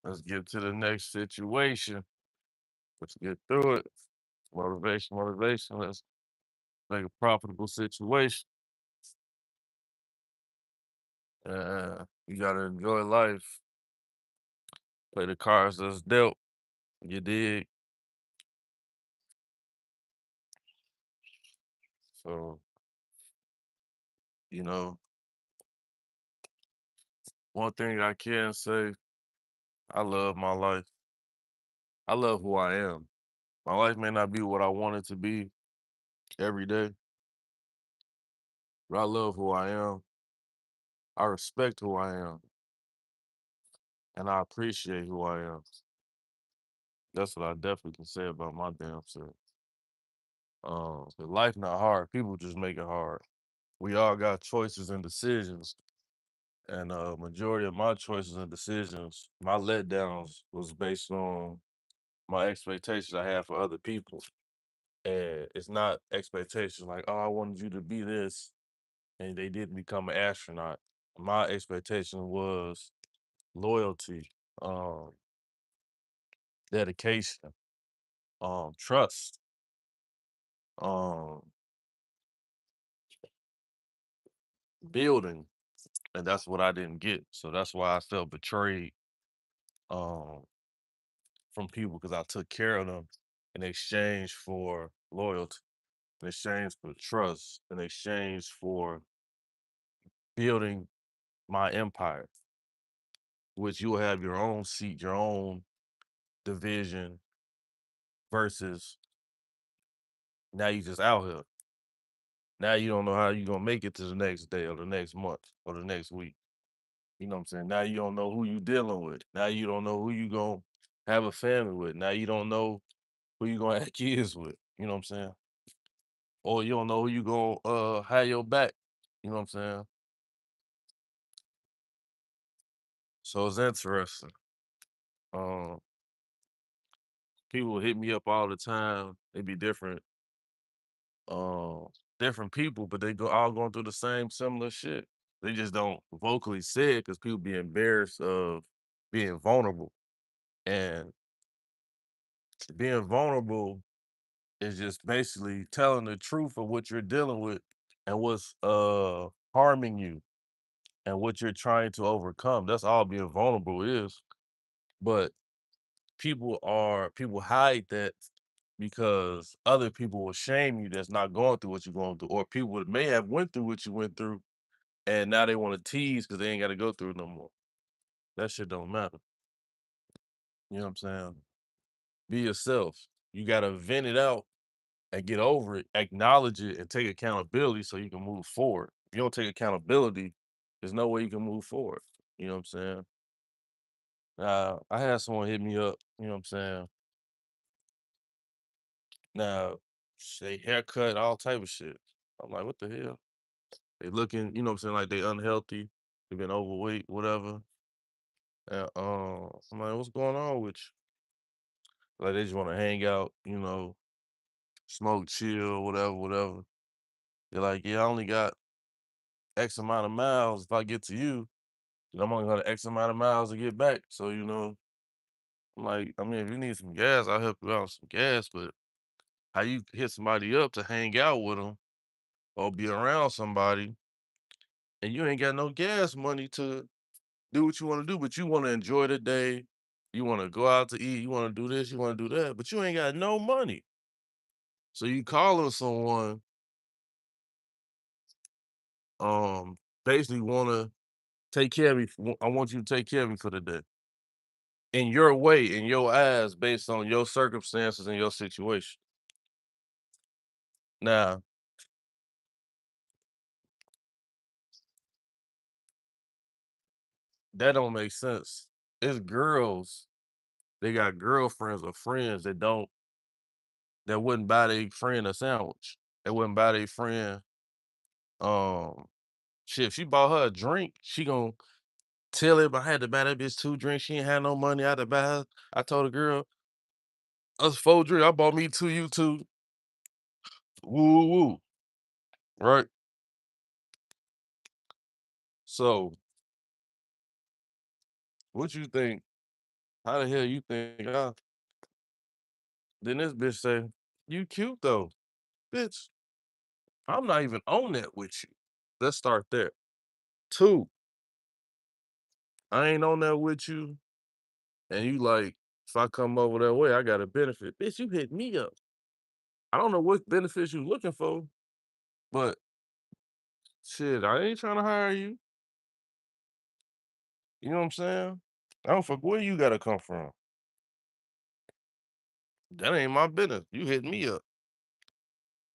Let's get to the next situation. Let's get through it. Motivation, motivation. Let's make a profitable situation. You gotta enjoy life. Play the cards that's dealt. You dig? So, you know, one thing I can say, I love my life. I love who I am. My life may not be what I want it to be every day, but I love who I am. I respect who I am, and I appreciate who I am. That's what I definitely can say about my damn self. Life not hard. People just make it hard. We all got choices and decisions, and majority of my choices and decisions, my letdowns was based on my expectations I had for other people. And it's not expectations like, oh, I wanted you to be this, and they didn't become an astronaut. My expectation was loyalty, um, dedication, trust, um, building, and that's what I didn't get. So that's why I felt betrayed um, from people because I took care of them in exchange for loyalty, in exchange for trust, in exchange for building my empire, which you will have your own seat, your own division versus now you just out here. Now you don't know how you gonna make it to the next day or the next month or the next week. You know what I'm saying? Now you don't know who you dealing with. Now you don't know who you gonna have a family with. Now you don't know who you gonna have kids with. You know what I'm saying? Or you don't know who you gonna have your back. You know what I'm saying? So it's interesting. Um, People hit me up all the time. They be um, different people, but they go all going through the same similar shit. They just don't vocally say it because people be embarrassed of being vulnerable. And being vulnerable is just basically telling the truth of what you're dealing with and what's harming you and what you're trying to overcome. That's all being vulnerable is. But people hide that because other people will shame you that's not going through what you're going through, or people that may have went through what you went through and now they want to tease because they ain't got to go through it no more. That shit don't matter. You know what I'm saying? Be yourself. You gotta vent it out and get over it, acknowledge it, and take accountability so you can move forward. If you don't take accountability, there's no way you can move forward. You know what I'm saying? I had someone hit me up, you know what I'm saying? Now, they haircut, all type of shit. I'm like, what the hell? They looking, you know what I'm saying, like they unhealthy, they been overweight, whatever. And I'm like, what's going on with you? Like they just want to hang out, smoke, chill, whatever, whatever. They're like, yeah, I only got X amount of miles. If I get to you, then I'm only got X amount of miles to get back. So, I'm like, I mean, if you need some gas, I'll help you out with some gas. But how you hit somebody up to hang out with them or be around somebody and you ain't got no gas money to do what you want to do, but you want to enjoy the day. You want to go out to eat. You want to do this. You want to do that, but you ain't got no money. So you calling someone, basically want to take care of me. I want you to take care of me for the day in your way, in your eyes, based on your circumstances and your situation. Now, that don't make sense. It's girls, they got girlfriends or friends that wouldn't buy their friend a sandwich. They wouldn't buy their friend um shit. If she bought her a drink, she gonna tell him I had to buy that bitch 2 drinks. She ain't had no money. I had to buy her. I told the girl, us 4 drinks. I bought me two, you two. Woo woo. Right? So what you think? How the hell you think I then this bitch say, "You cute though." Bitch, I'm not even on that with you. Let's start there. 2, I ain't on that with you, and you like, if I come over that way, I got a benefit. Bitch, you hit me up. I don't know what benefits you looking for, but shit, I ain't trying to hire you. You know what I'm saying? I don't fuck where you gotta come from. That ain't my business. You hit me up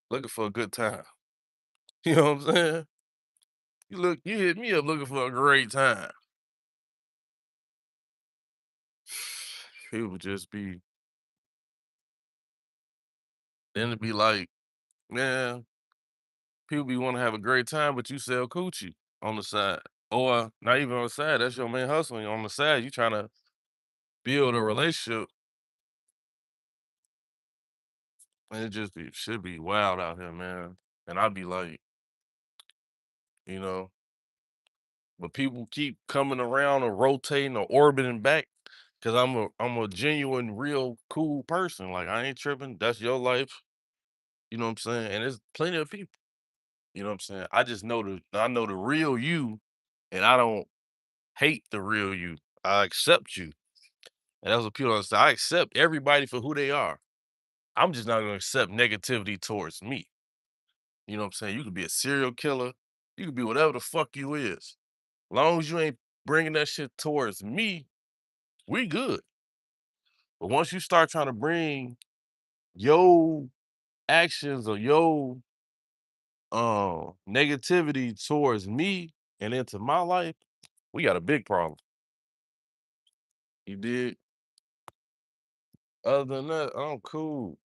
looking for a good time. You know what I'm saying? You hit me up looking for a great time. People just be then it'd be like, man, people be wanna have a great time, but you sell coochie on the side. Or not even on the side, that's your main hustle. And on the side, you trying to build a relationship, and it just be should be wild out here, man. And I'd be like, you know, but people keep coming around or rotating or orbiting back because I'm a genuine, real cool person. Like I ain't tripping. That's your life. You know what I'm saying? And there's plenty of people. You know what I'm saying? I know the real you, and I don't hate the real you. I accept you. And that's what people understand. I accept everybody for who they are. I'm just not gonna accept negativity towards me. You know what I'm saying? You could be a serial killer. You could be whatever the fuck you is. Long as you ain't bringing that shit towards me, we good. But once you start trying to bring your actions or your negativity towards me and into my life, we got a big problem. You did. Other than that, I'm cool.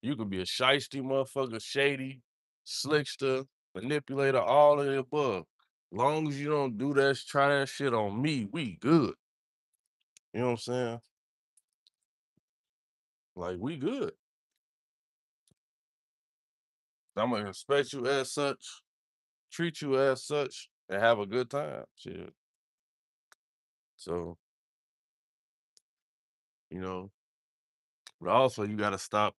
You could be a shiesty motherfucker, shady, slickster, manipulator, all of the above. Long as you don't do that, try that shit on me, we good. You know what I'm saying? Like we good. I'm gonna respect you as such, treat you as such, and have a good time. Shit. So, you know, but also you gotta stop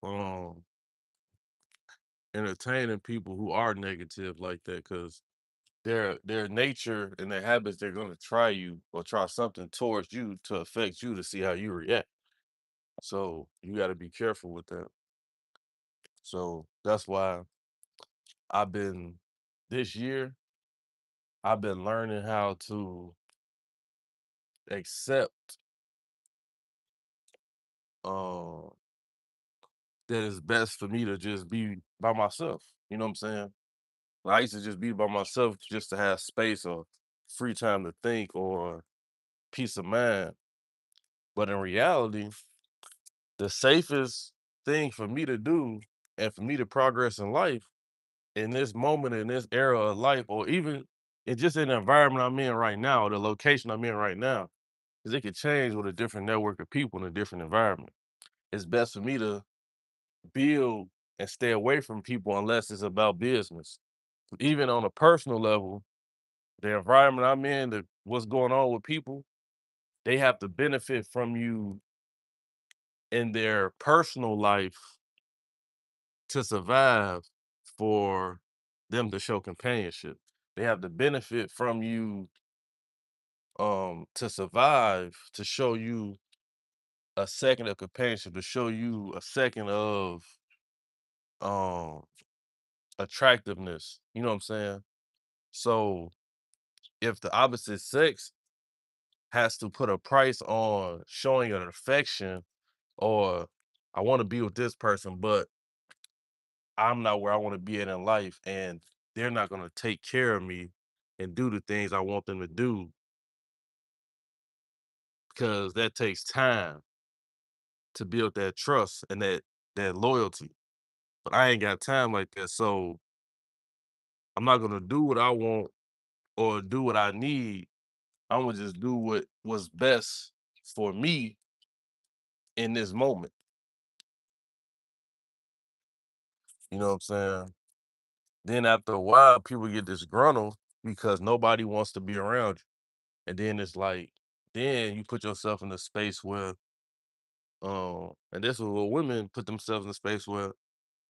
entertaining people who are negative like that because their nature and their habits, they're gonna try you or try something towards you to affect you to see how you react. So you gotta be careful with that. So that's why I've been this year, I've been learning how to accept um that it's best for me to just be by myself. You know what I'm saying? Like, I used to just be by myself just to have space or free time to think or peace of mind. But in reality, the safest thing for me to do and for me to progress in life in this moment, in this era of life, or even just in the environment I'm in right now, the location I'm in right now, because it could change with a different network of people in a different environment. It's best for me to build and stay away from people unless it's about business. Even on a personal level, the environment I'm in, what's going on with people, they have to benefit from you in their personal life to survive for them to show companionship. They have to benefit from you to survive, to show you a second of companionship, to show you a second of um attractiveness. You know what I'm saying? So if the opposite sex has to put a price on showing an affection or I want to be with this person, but I'm not where I want to be at in life and they're not going to take care of me and do the things I want them to do because that takes time to build that trust and that loyalty. But I ain't got time like that. So I'm not going to do what I want or do what I need. I'm going to just do what was best for me in this moment. You know what I'm saying? Then after a while, people get disgruntled because nobody wants to be around you. And then it's like then you put yourself in a space where, and this is where women put themselves in a space where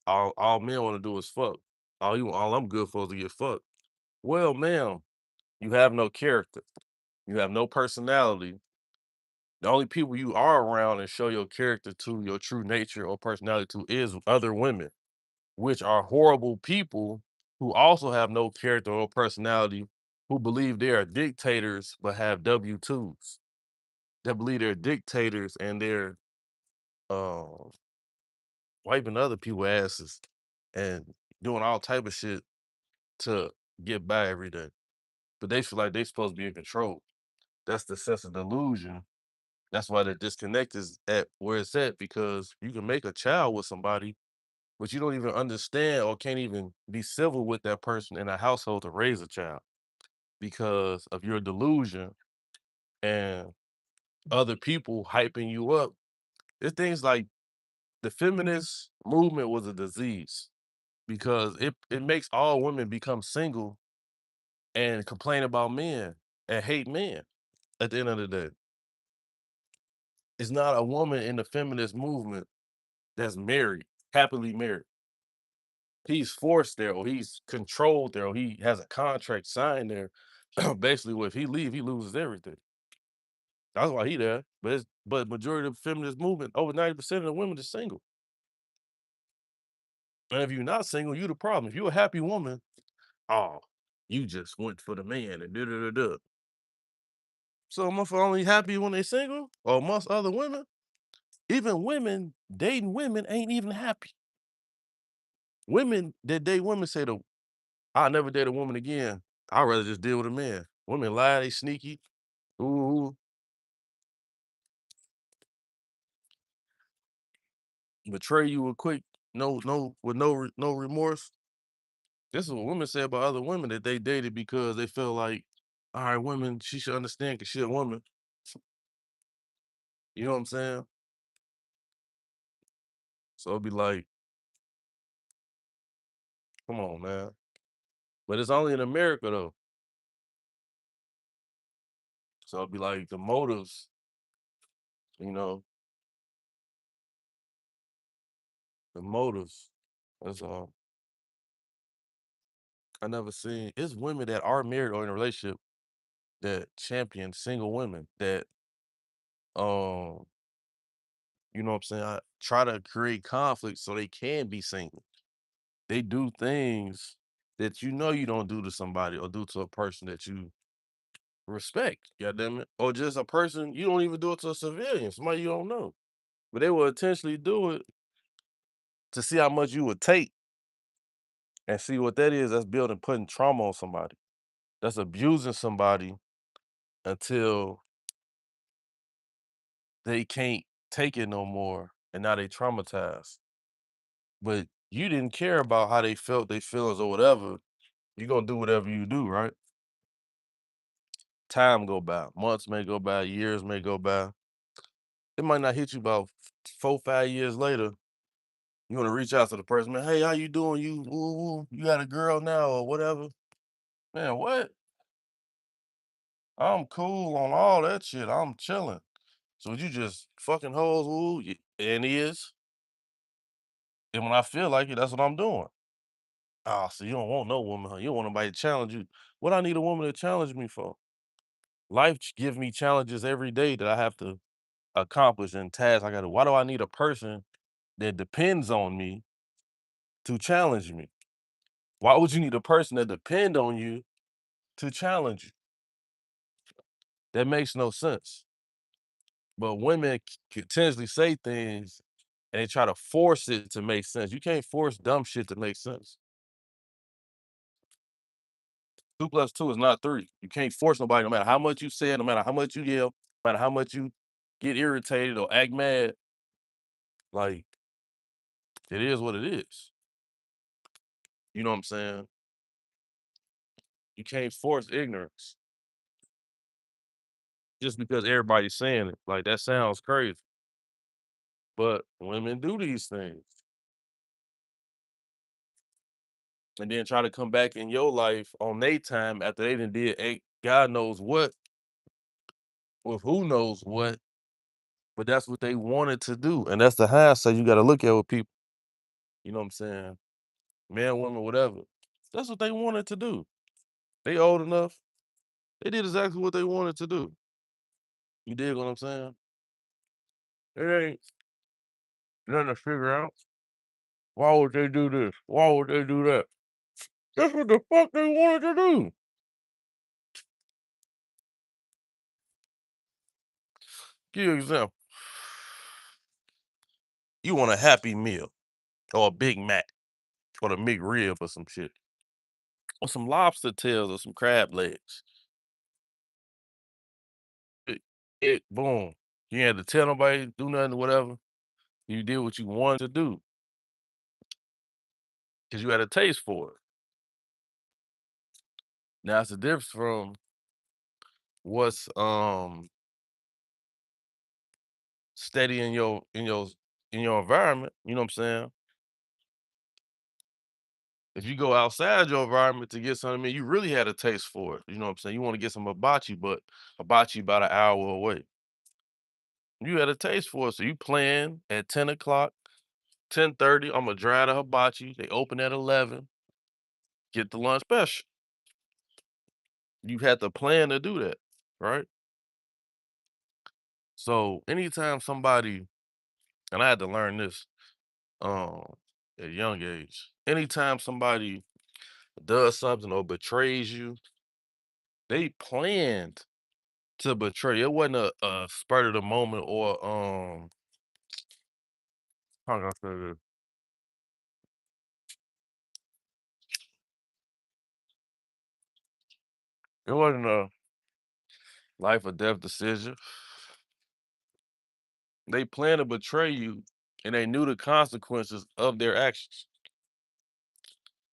all men want to do is fuck. All I'm good for is to get fucked. Well, ma'am, you have no character. You have no personality. The only people you are around and show your character to, your true nature or personality to, is other women, which are horrible people who also have no character or personality, who believe they are dictators but have W-2s. That believe they're dictators and they're uh, wiping other people's asses and doing all type of shit to get by every day. But they feel like they supposed to be in control. That's the sense of delusion. That's why the disconnect is at where it's at, because you can make a child with somebody, but you don't even understand or can't even be civil with that person in a household to raise a child because of your delusion and other people hyping you up. It's things like the feminist movement was a disease because it makes all women become single and complain about men and hate men at the end of the day. It's not a woman in the feminist movement that's married, happily married. He's forced there or he's controlled there or he has a contract signed there. Basically, if he leave, he loses everything. That's why he there. But majority of the feminist movement, over 90% of the women are single. And if you're not single, you the problem. If you're a happy woman, oh, you just went for the man and da da da da. So motherfucker only happy when they single, or most other women. Even women dating women ain't even happy. Women that date women say I'll never date a woman again. I'd rather just deal with a man. Women lie, they sneaky. Ooh, betray you with quick, with no remorse. This is what women say about other women that they dated because they feel like, all right, women, she should understand because she a woman. You know what I'm saying? So it'd be like, come on, man. But it's only in America though. So it'd be like the motives, you know, the motives. That's all. I never seen it's women that are married or in a relationship that champion single women that um you know what I'm saying, I try to create conflict so they can be single. They do things that you know you don't do to somebody or do to a person that you respect, goddamn it. Or just a person you don't even do it to a civilian, somebody you don't know. But they will intentionally do it to see how much you would take and see what that is. That's building putting trauma on somebody. That's abusing somebody until they can't take it no more and now they traumatized. But you didn't care about how they felt, their feelings or whatever. You gonna do whatever you do, right? Time go by, months may go by, years may go by. It might not hit you about 4, 5 years later. You wanna reach out to the person, man, "Hey, how you doing? You you got a girl now or whatever?" Man, what? I'm cool on all that shit. I'm chilling. So you just fucking hoes, woo, and is. And when I feel like it, that's what I'm doing. Ah, so you don't want no woman, huh? You don't want nobody to challenge you. What I need a woman to challenge me for? Life give me challenges every day that I have to accomplish and tasks I gotta why do I need a person that depends on me to challenge me? Why would you need a person that depend on you to challenge you? That makes no sense. But women continuously say things and they try to force it to make sense. You can't force dumb shit to make sense. 2 plus 2 is not 3. You can't force nobody no matter how much you say it, no matter how much you yell, no matter how much you get irritated or act mad. Like, it is what it is. You know what I'm saying? You can't force ignorance just because everybody's saying it. Like, that sounds crazy. But women do these things and then try to come back in your life on their time after they done did God knows what with who knows what, but that's what they wanted to do. And that's the hindsight you gotta look at with people. You know what I'm saying? Man, woman, whatever. That's what they wanted to do. They old enough. They did exactly what they wanted to do. You dig what I'm saying? It ain't nothing to figure out. Why would they do this? Why would they do that? That's what the fuck they wanted to do. Give you an example. You want a Happy Meal or a Big Mac or a McRib or some shit. Or some lobster tails or some crab legs. Boom. You had to tell nobody, do nothing, whatever. You did what you wanted to do because you had a taste for it. Now it's the difference from what's steady in your environment. You know what I'm saying? If you go outside your environment to get something, you really had a taste for it. You know what I'm saying? You want to get some hibachi, but hibachi about an hour away. You had a taste for it, so you plan at 10 o'clock, 10:30. I'm gonna drive to hibachi. They open at 11. Get the lunch special. You had to plan to do that, right? So anytime somebody, and I had to learn this um at a young age, anytime somebody does something or betrays you, they planned to betray. It wasn't a spur of the moment or how can I say this? It wasn't a life or death decision. They planned to betray you and they knew the consequences of their actions.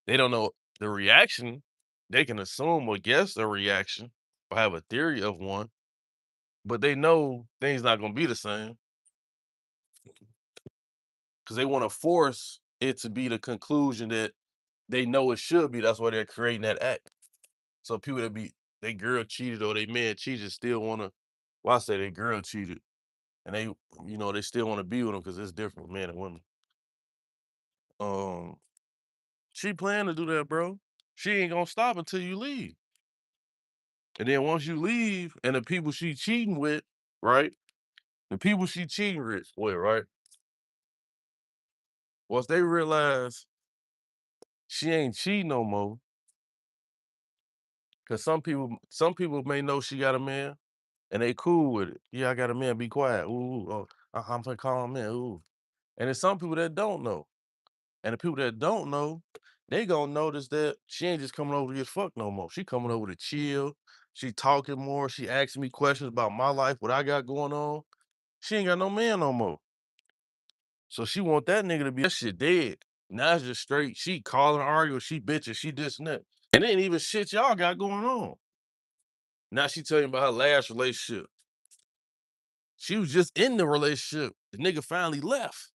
They don't know the reaction. They can assume or guess a reaction or have a theory of one, but they know things not gonna be the same because they want to force it to be the conclusion that they know it should be. That's why they're creating that act. So people that be they girl cheated or they man cheated still wanna well, I say they girl cheated and they still wanna be with them because it's different with men and women. Um, she planned to do that, bro. She ain't gonna stop until you leave. And then once you leave and the people she cheating with, right? The people she cheating with, right? Once they realize she ain't cheating no more, because some people may know she got a man and they cool with it. Yeah, I got a man, be quiet. Ooh, oh, I'm gonna call him man. Ooh. And there's some people that don't know. And the people that don't know, they gonna notice that she ain't just coming over to get fucked no more. She coming over to chill. She talking more. She asking me questions about my life, what I got going on. She ain't got no man no more. So she want that nigga to be that shit dead. Now it's just straight. She calling, arguing, she bitching, she this and that. And it ain't even shit y'all got going on. Now she telling you about her last relationship. She was just in the relationship. The nigga finally left.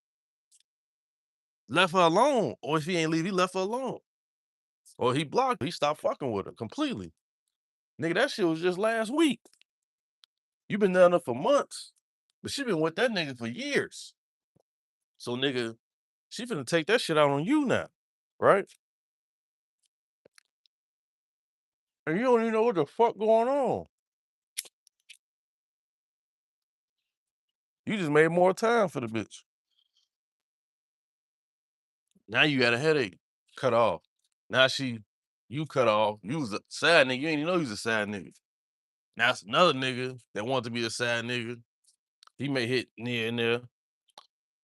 Left her alone. Or if he ain't leave, he left her alone. Or he blocked her. He stopped fucking with her completely. Nigga, that shit was just last week. You been down there for months. But she been with that nigga for years. So nigga, she finna take that shit out on you now. Right? And you don't even know what the fuck going on. You just made more time for the bitch. Now you got a headache. Cut off. Now you cut off. You was a side nigga. You ain't even know you was a side nigga. Now it's another nigga that wants to be a side nigga. He may hit near and there.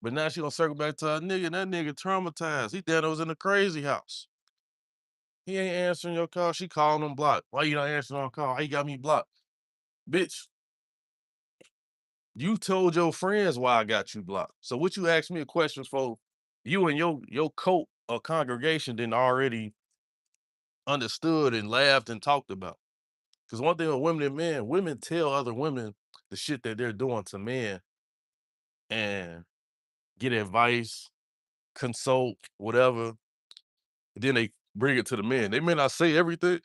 But now she gonna circle back to her nigga. And that nigga traumatized. He thought it was in a crazy house. He ain't answering your call. She calling him blocked. Why you not answering on call? Why you got me blocked? Bitch, you told your friends why I got you blocked. So what you asked me a question for, you and your coat or congregation didn't already understood and laughed and talked about. Because one thing with women and men, women tell other women the shit that they're doing to men and get advice, consult, whatever. Then they bring it to the men. They may not say everything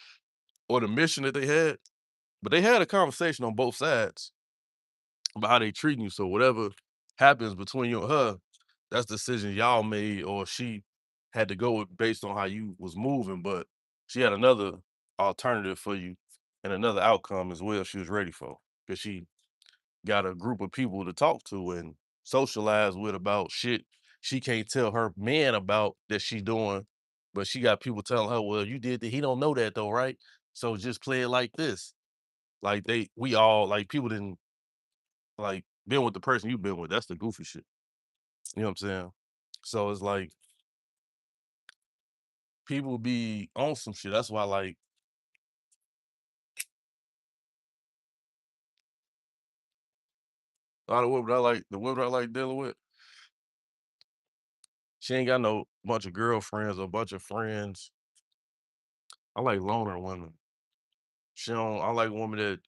or the mission that they had, but they had a conversation on both sides. about how they treating you. So whatever happens between you and her, that's the decision y'all made, or she had to go with based on how you was moving. But she had another alternative for you and another outcome as well she was ready for. Because she got a group of people to talk to and socialize with about shit she can't tell her man about that she doing, but she got people telling her, "Well, you did that. He don't know that though, right? So just play it like this." Like we all like people didn't like been with the person you've been with. That's the goofy shit. You know what I'm saying? So it's like people be on some shit. That's why like a lot of women I like, the women I like dealing with, she ain't got no bunch of girlfriends or bunch of friends. I like loner women. She don't I like a woman that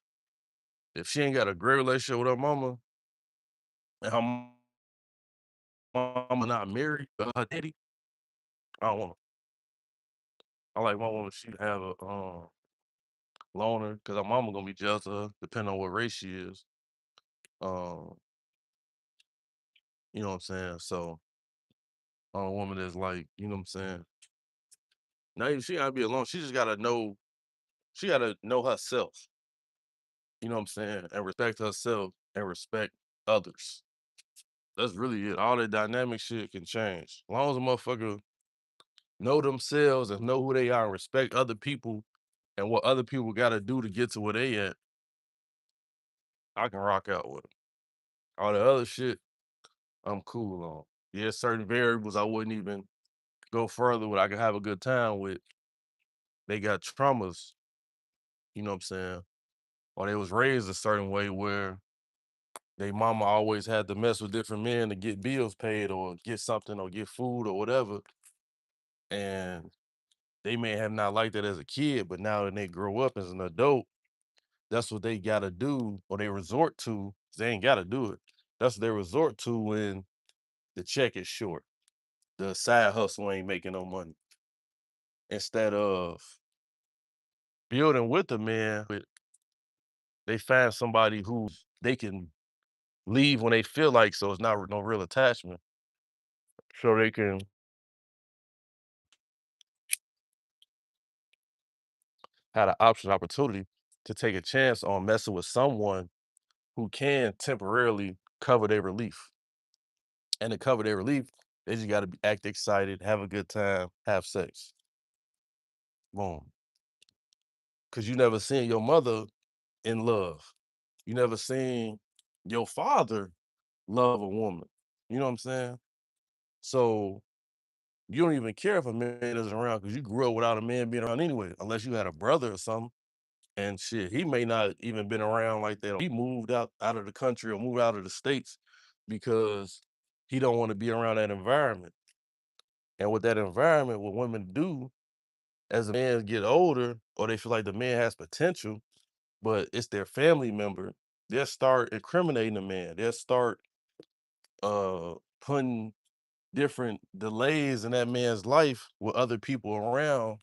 if she ain't got a great relationship with her mama and her mama not married, but her daddy, I don't want her. I like my woman, she have a loner because her mama gonna be jealous of her, depending on what race she is. Um, you know what I'm saying? So a woman that's like, you know what I'm saying? Now she gotta be alone. She gotta know herself, you know what I'm saying? And respect herself and respect others. That's really it. All that dynamic shit can change. As long as a motherfucker know themselves and know who they are and respect other people and what other people gotta do to get to where they at, I can rock out with 'em. All the other shit, I'm cool on. Yeah, certain variables I wouldn't even go further with. I could have a good time with. They got traumas, you know what I'm saying? Or they was raised a certain way where they mama always had to mess with different men to get bills paid or get something or get food or whatever. And they may have not liked it as a kid, but now that they grow up as an adult, that's what they gotta do or they resort to. They ain't gotta do it. That's what they resort to when the check is short. The side hustle ain't making no money. Instead of building with the man, they find somebody who they can leave when they feel like so it's not no real attachment. So they can have the opportunity to take a chance on messing with someone who can temporarily cover their relief. And to cover their relief, they just gotta act excited, have a good time, have sex. Boom. Cause you never seen your mother in love. You never seen your father love a woman. You know what I'm saying? So you don't even care if a man isn't around because you grew up without a man being around anyway, unless you had a brother or something. And shit, he may not even been around like that. He moved out of the country or moved out of the states because he don't want to be around that environment. And with that environment, what women do as a man get older, or they feel like the man has potential, but it's their family member, they'll start incriminating the man. They'll start putting different delays in that man's life with other people around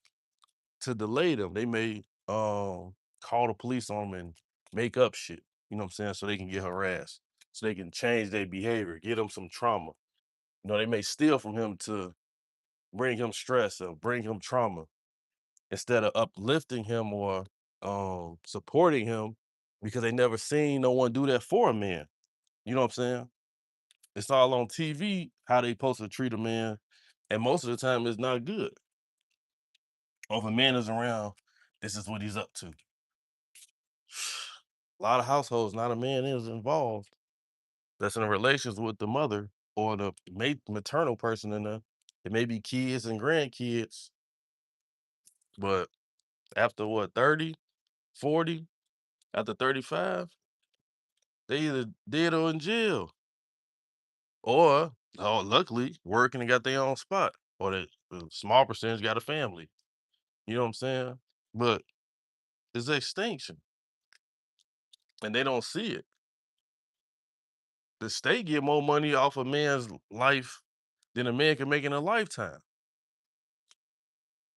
to delay them. They may call the police on them and make up shit, you know what I'm saying, so they can get harassed, so they can change their behavior, get them some trauma. You know, they may steal from him to bring him stress or bring him trauma instead of uplifting him or supporting him because they never seen no one do that for a man. You know what I'm saying? It's all on TV how they supposed to treat a man, and most of the time it's not good. Or if a man is around, this is what he's up to. A lot of households, not a man is involved that's in relations with the mother or the maternal person in there. It may be kids and grandkids, but after what, 30, 40, after 35, they either dead or in jail. Or, oh, luckily, working and got their own spot. Or the small percentage got a family. You know what I'm saying? But it's extinction, and they don't see it. The state get more money off a man's life than a man can make in a lifetime.